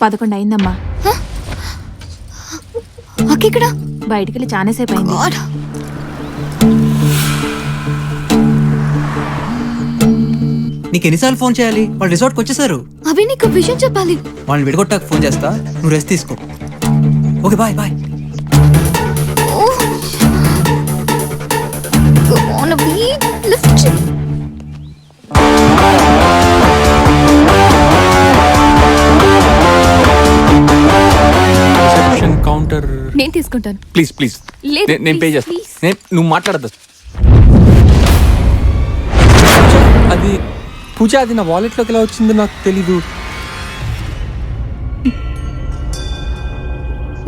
11 అయిందమ్మా. అక్కిక్కడ బయటికెళ్ళి చాలాసేపు అయింది. నీకు ఎన్నిసార్లు ఫోన్ చేయాలి? వాళ్ళు రిసార్ట్కి వచ్చేసారు. అవి నీకు విషయం చెప్పాలి. వాళ్ళని విడగొట్టాక ఫోన్ చేస్తా, నువ్వు రెస్ట్ తీసుకో. Okay bye bye. కౌంటర్ నేను తీసుకుంటాను. Please please. నేను పే చేస్తాను. నువ్వు మాట్లాడద్దు. అది పూజ, అది నా వాలెట్లోకి ఎలా వచ్చిందో నాకు తెలీదు.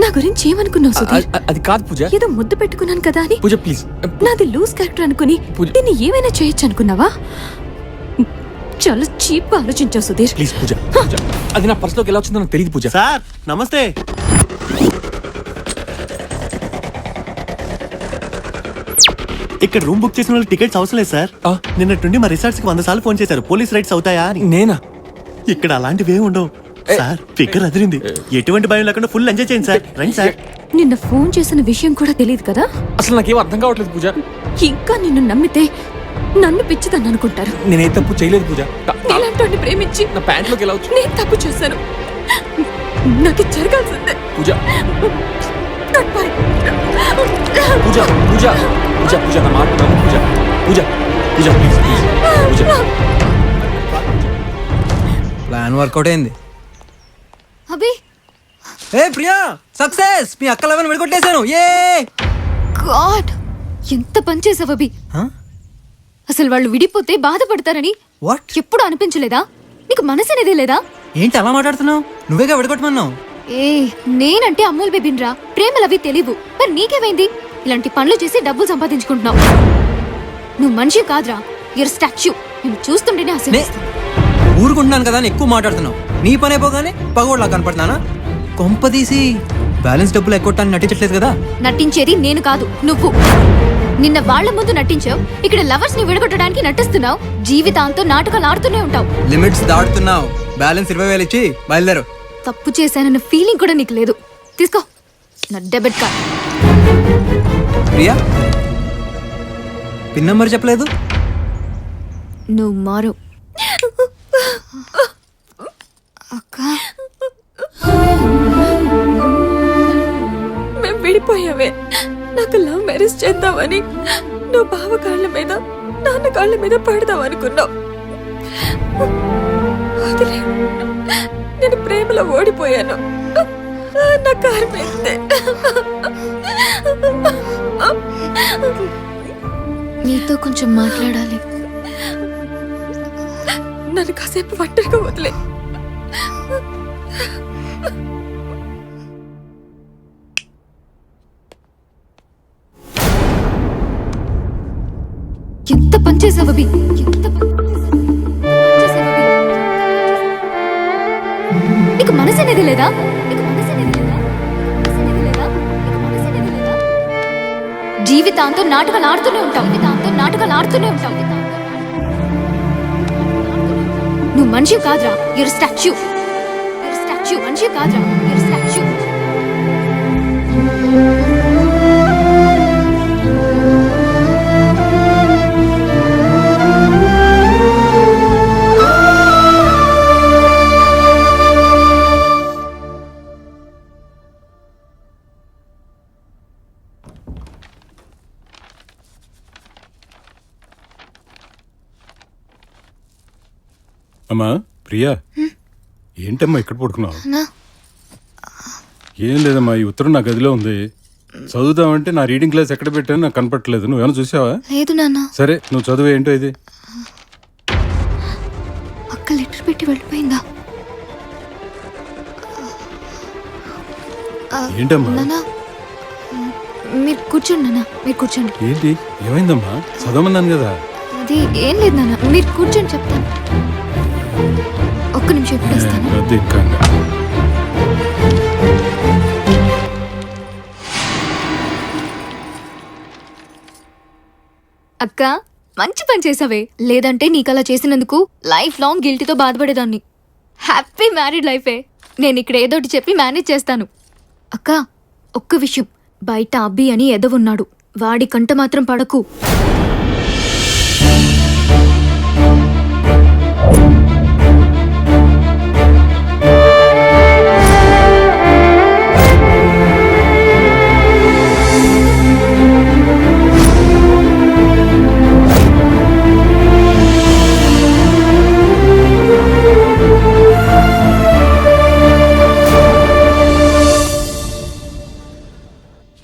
నా గురించి ఏమనుకున్నావు సుధీర్? అది కాదు పూజ. ఏదో ముద్దు పెట్టుకున్నాను కదా అని. పూజ ప్లీజ్. నాది లూజ్ క్యారెక్టర్ అనుకుని దీన్ని ఏమైనా చేయొచ్చు అనుకున్నావా? చాలా చీప్ గా ఆలోచించావు సుధీర్. ప్లీజ్ పూజ. అది నా పర్సులోకి ఎలా వచ్చిందో నాకు తెలియదు పూజ. సార్ నమస్తే. ఇక్కడ రూమ్ బుక్ చేసిన వాళ్ళు టికెట్స్ అవసరం లేదు సార్. నిన్నటి నుండి మా రిసార్ట్స్ కి 100 సార్లు ఫోన్ చేశారు, పోలీస్ రైట్స్ అవుతాయా అని. నేనా? ఇక్కడ అలాంటివి ఏమి ఉండవు సార్. ఫిక్కర్ అదిరింది. ఎటువంటి భయం లేకుండా ఫుల్ ఎంజాయ్ చేయండి సార్. రండి సార్. నిన్న ఫోన్ చేసిన విషయం కూడా తెలియదు కదా? అసలు నాకేం అర్థం కావట్లేదు పూజ. ఇంకా నిన్ను నమ్మితే నన్ను పిచ్చిదని అనుకుంటారు. నేనే తప్పు చేయలేదు పూజ. నీలాంటి ప్రేమించి నా ప్యాంట్లోకి ఎలా వచ్చి నేను తప్పు చేశాను. నాకు జరగాల్సిందే. పూజ పూజ పూజ పూజ పూజ నా మాట నమ్ము Pooja. Pooja Pooja please please Pooja. Plan work out అయింది. అభి, ఏ ప్రియా, సక్సెస్! మీ అక్కలవని విడగొట్టేశాను. ఏ గాడ్, ఎంత పని చేసావు అభి. అసలు వాళ్ళు విడిపోతే బాధపడతారని వాట్ ఎప్పుడు అనిపించలేదా? నీకు మనసు అనేదే లేదా? ఏంటి అలా మాట్లాడుతున్నావు? నువ్వేగా విడగొట్టమన్నావు. ఏ నేనంటే అమ్ముల్ బేబిన్రా, ప్రేమలవి తెలియవు. మరి నీకేమైంది? ఇలాంటి పనులు చేసి డబ్బులు సంపాదించుకుంటున్నావు. నువ్వు మనిషి కాదురా, యూర్ స్టాచ్యూ. నేను చూస్తుంటేనే అసలు ఊరుకుంటున్నాను కదా అని ఎక్కువ మాట్లాడుతున్నావు. నీ పని అయిపోగానే పగోడ్లా కనపడుతున్నానా? కొంపదీసి బ్యాలెన్స్ డబ్బులు ఎక్కొట్టాన్ని నటించట్లేదు కదా? నటించేది నేను కాదు, నువ్వు. నిన్న వాళ్ల ముందు నటించావు, ఇక్కడ లవర్స్ ని విడగొట్టడానికి నటిస్తున్నావు. జీవితాంతం నాటకాలు ఆడుతూనే ఉంటావు. లిమిట్స్ దాటుతున్నావు. బ్యాలెన్స్ 20,000 ఇచ్చి బయలుదేరు. తప్పు చేశానన్న ఫీలింగ్ కూడా నీకు లేదు. తీసుకో నా debit card. Priya, pin number చెప్పలేదు. నువ్వు మారు. అక్క, మేము విడిపోయావే. నాకు లవ్ మ్యారేజ్ చేద్దామని నువ్వు బావ కాళ్ళ మీద నాన్న కాళ్ళ మీద పడదాం అనుకున్నావు. నేను ప్రేమలో ఓడిపోయాను. నా కారు పెడితే నీతో కొంచెం మాట్లాడాలి. నన్ను కాసేపు ఒంటరిగా వదిలే. ఎంత పని చేసావు అభి, ఎంత పని చేసావు అభి. నీకు మనసు అనేది లేదా? నీకు మనసు అనేది లేదా? మనసు అనేది లేదా? నీకు మనసు అనేది లేదా? జీవితాంతం నాటకాలు ఆడుతూనే ఉంటావు. జీవితాంతం నాటకాలు ఆడుతూనే ఉంటావు. నువ్వు మనిషి కాదురా, యూర్ స్టాచ్యూ. Your statue. మనిషి కాదురా, యూర్ స్టాచ్యూ. అమ్మా ప్రియా, ఏంటమ్మా ఇక్కడ పడుకున్నావు? ఏం లేదమ్మా, ఈ ఉత్తరం నా గదిలో ఉంది. చదువుదామంటే నా రీడింగ్ క్లాస్ ఎక్కడ పెట్టాను నాకు కనపట్టలేదు. నువ్వేమైనా చూసావా? లేదు నాన్న. సరే నువ్వు చదువు. ఏంటో ఇది? అక్క లెటర్ పెట్టి వెళ్ళిపోయిందా? ఏంటమ్మా? నాన్న మీరు కూర్చోండి. నాన్న మీరు కూర్చోండి. ఏంటి ఏమైందమ్మా? చదవమన్నాను కదా. అది ఏం లేదు నాన్న, మీరు కూర్చొని చెప్తాను. ఒక్క నిమిషం ఇప్పుడు వస్తాను. అక్క మంచి పని చేసావే. లేదంటే నీకు అలా చేసినందుకు లైఫ్ లాంగ్ గిల్టీతో బాధపడేదాన్ని. హ్యాపీ మ్యారీడ్ లైఫే. నేను ఇక్కడ ఏదోటి చెప్పి మేనేజ్ చేస్తాను. అక్క, ఒక్క విషయం, బయట అబ్బి అని ఎదవున్నాడు, వాడి కంట మాత్రం పడకు.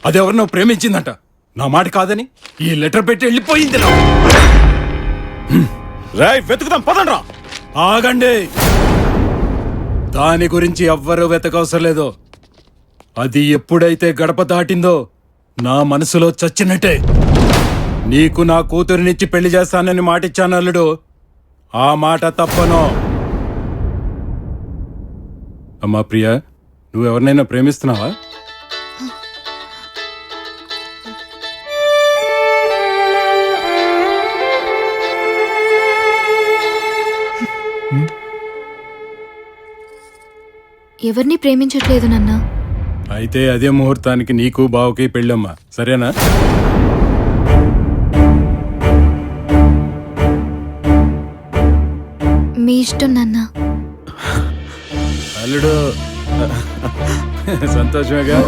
అది ఎవరినో ప్రేమించిందంట, నా మాట కాదని ఈ లెటర్ పెట్టి వెళ్ళిపోయింది. రాయ్ వెతుకుదాం పదండ్రా. ఆగండి, దాని గురించి ఎవ్వరూ వెతకవసరం లేదు. అది ఎప్పుడైతే గడప దాటిందో నా మనసులో చచ్చినట్టే. నీకు నా కూతురినిచ్చి పెళ్లి చేస్తానని మాటిచ్చాను అల్లుడు, ఆ మాట తప్పను. అమ్మా ప్రియా, నువ్వెవరినైనా ప్రేమిస్తున్నావా? ఎవరిని ప్రేమించట్లేదు నాన్న. అయితే అదే ముహూర్తానికి నీకు బావకి పెళ్ళమ్మా, సరేనా? మీ ఇష్టం నాన్న. అల్లుడు సంతోషమేగా?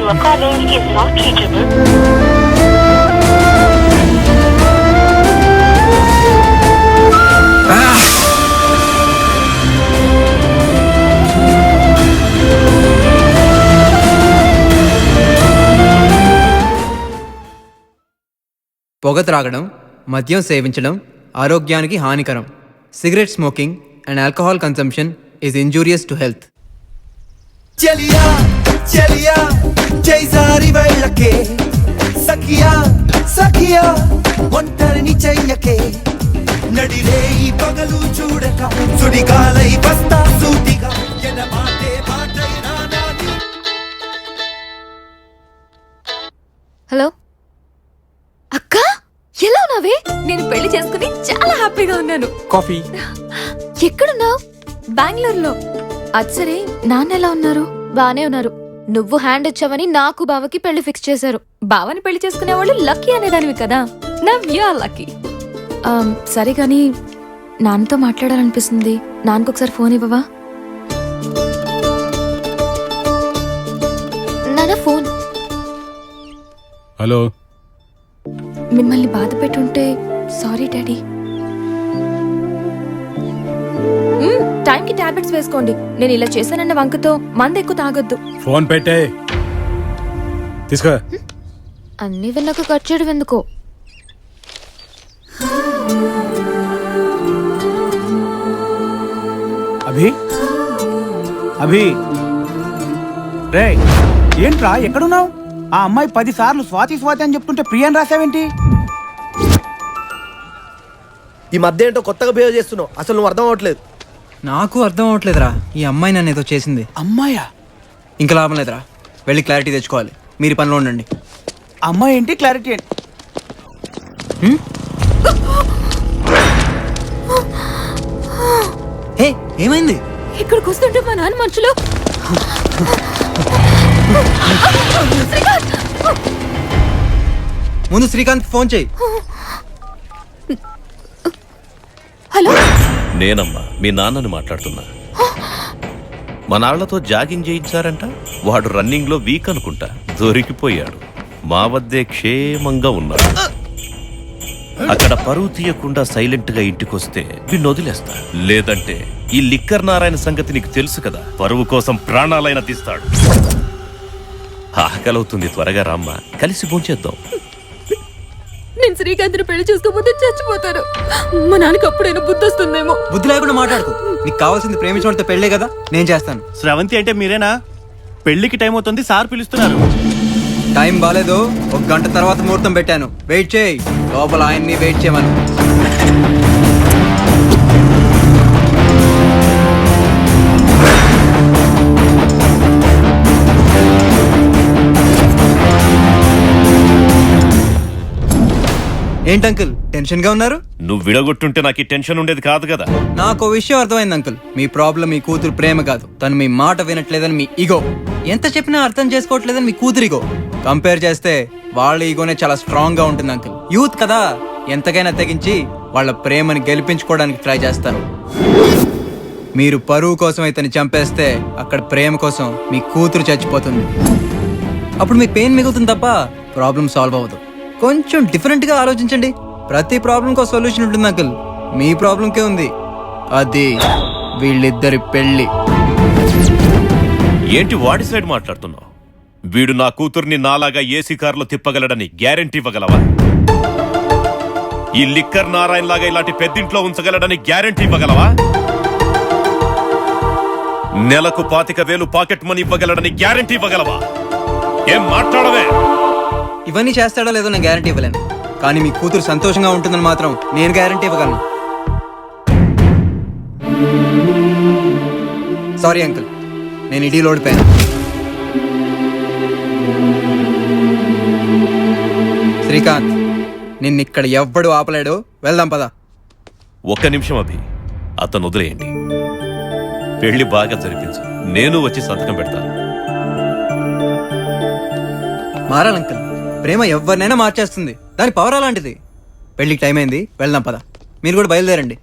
You are calling is not reachable. పొగ త్రాగడం, మద్యం సేవించడం ఆరోగ్యానికి హానికరం. Cigarette smoking and alcohol consumption is injurious to health. చలియా చలియా జైసారి వెళ్ళకే, సఖియా సఖియా ఒంటరిని చెయ్యకే, నడిరే ఈ పగలు చూడక సుడిగాలై వస్తా సూటిగా ఎనమాటే బాటై రానాది. హలో అక్క, ఎలా ఉన్నావే? నేను పెళ్లి చేసుకుని చాలా హ్యాపీగా ఉన్నాను. కాఫీ. ఎక్కడున్నావు? బెంగళూరులో. అది సరే, నాన్న ఎలా ఉన్నారు? బానే ఉన్నారు. నువ్వు హ్యాండ్ ఇచ్చావని నాకు బావకి పెళ్లి ఫిక్స్ చేశారు. బావని పెళ్లి చేసుకునే వాళ్ళు లక్కీ అనేదానివి కదా. Now you are lucky. సరే కానీ నాన్నతో మాట్లాడాలనిపిస్తుంది. నాన్నకు ఒకసారి ఫోన్ ఇవ్వవా? నాన్న ఫోన్. హలో. మిమ్మల్ని బాధ పెట్టుంటే సారీ డాడీ. టైంకి టాబ్లెట్స్ వేసుకోండి. నేను ఇలా చేశానన్న వంకతో మందు ఎక్కువ తాగొద్దు. ఫోన్ పెట్టే తీసుకో. అన్ని విన్నాక కట్ చేయడం ఎందుకో. అభి అభి రే, ఏంట్రా ఎక్కడున్నావు? ఆ అమ్మాయి 10 సార్లు స్వాతి స్వాతి అని చెప్తుంటే ప్రియాని రాసావేంటి? ఈ మధ్య ఏంటో కొత్తగా బిహేవ్ చేస్తున్నావు, అసలు నువ్వు అర్థం అవ్వట్లేదు. నాకు అర్థం అవ్వట్లేదురా, ఈ అమ్మాయి నన్ను ఏదో చేసింది. అమ్మాయా? ఇంకా లాభం లేదురా, వెళ్ళి క్లారిటీ తెచ్చుకోవాలి. మీరు పనిలో ఉండండి. అమ్మాయి ఏంటి, క్లారిటీ ఏంటి? హే, ఏమైంది? ఇక్కడికి వస్తుంటే మా నాన్న మనుషులు. ముందు శ్రీకాంత్ ఫోన్ చేయి. హలో, నేనమ్మా మీ నాన్నని మాట్లాడుతున్నా. మా నాన్నతో జాగింగ్ చేయించారంట. వాడు రన్నింగ్ లో వీక్ అనుకుంటా, దొరికిపోయాడు. మా వద్దే క్షేమంగా ఉన్నాడు. అక్కడ పరువు తీయకుండా సైలెంట్ గా ఇంటికొస్తే వీణ్ణి వదిలేస్తా. లేదంటే ఈ లిక్కర్ నారాయణ సంగతి నీకు తెలుసు కదా, పరువు కోసం ప్రాణాలైనా తీస్తాడు. ఆకలవుతుంది, త్వరగా రామ్మా, కలిసి భోంచేద్దాం. నేను శ్రీకాంత్ని పెళ్లి చేసుకోకపోతే చచ్చిపోతాను. మా నాన్నకి అప్పుడైనా బుద్ధి వస్తుందేమో. బుద్ధి లేకుండా మాట్లాడుకో. నీకు కావాల్సింది ప్రేమించడంతో పెళ్ళే కదా, నేను చేస్తాను. శ్రవంతి అంటే మీరేనా? పెళ్లికి టైం అవుతుంది, సార్ పిలుస్తున్నారు. టైం బాలేదు, 1 గంట తర్వాత ముహూర్తం పెట్టాను. వెయిట్ చేయి, లోపల ఆయన్ని వెయిట్ చేయమను. ఏంటి అంకుల్ టెన్షన్ గా ఉన్నారు? నువ్వు విడగొట్టుంటే నాకు ఈ టెన్షన్ ఉండేది కాదు కదా. నాకు విషయం అర్థమైంది అంకుల్. మీ ప్రాబ్లం మీ కూతురు ప్రేమ కాదు, తను మీ మాట వినట్లేదని మీ ఈగో. ఎంత చెప్పినా అర్థం చేసుకోవట్లేదని మీ కూతురు ఈగో. కంపేర్ చేస్తే వాళ్ళ ఈగోనే చాలా స్ట్రాంగ్ గా ఉంటుంది అంకుల్. యూత్ కదా, ఎంతకైనా తెగించి వాళ్ళ ప్రేమని గెలిపించుకోవడానికి ట్రై చేస్తారు. మీరు పరువు కోసం ఇతన్ని చంపేస్తే అక్కడ ప్రేమ కోసం మీ కూతురు చచ్చిపోతుంది. అప్పుడు మీకు పెయిన్ మిగులుతుంది తప్ప ప్రాబ్లం సాల్వ్ అవ్వదు. కొంచెం డిఫరెంట్ గా ఆలోచించండి. ప్రతి ప్రాబ్లంకో సొల్యూషన్ ఉంటుంది అంకుల్. మీ ప్రాబ్లంకే ఉంది, అది వీళ్ళిద్దరి పెళ్లి. ఏంటి వాడి సైడ్ మాట్లాడుతున్నావు? వీడు నా కూతుర్ని నాలాగా ఏసీ కారులో తిప్పగలడని గ్యారెంటీ ఇవ్వగలవా? ఈ లిక్కర్ నారాయణ లాగా ఇలాంటి పెద్దింట్లో ఉంచగలడని గ్యారెంటీ ఇవ్వగలవా? నెలకు 25,000 పాకెట్ మనీ ఇవ్వగలడని గ్యారెంటీ ఇవ్వగలవా? ఏం మాట్లాడవే? ఇవన్నీ చేస్తాడో లేదో నేను గ్యారంటీ ఇవ్వలేను, కానీ మీ కూతురు సంతోషంగా ఉంటుందని మాత్రం నేను గ్యారంటీ ఇవ్వగలను. సారీ అంకుల్, నేను ఈ డీల్ ఓడిపోయాను. శ్రీకాంత్, నిన్నిక్కడ ఎవ్వడు ఆపలేడు. వెళ్దాం పదా. 1 నిమిషం అభి, అతను వదిలేయండి. పెళ్లి బాగా జరిపించు, నేను వచ్చి సంతకం పెడతాను. మారాలి అంకుల్, ప్రేమ ఎవరినైనా మార్చేస్తుంది. దాని పవర్ అలాంటిది. పెళ్లికి టైం అయింది, వెళ్దాం పదా. మీరు కూడా బయలుదేరండి.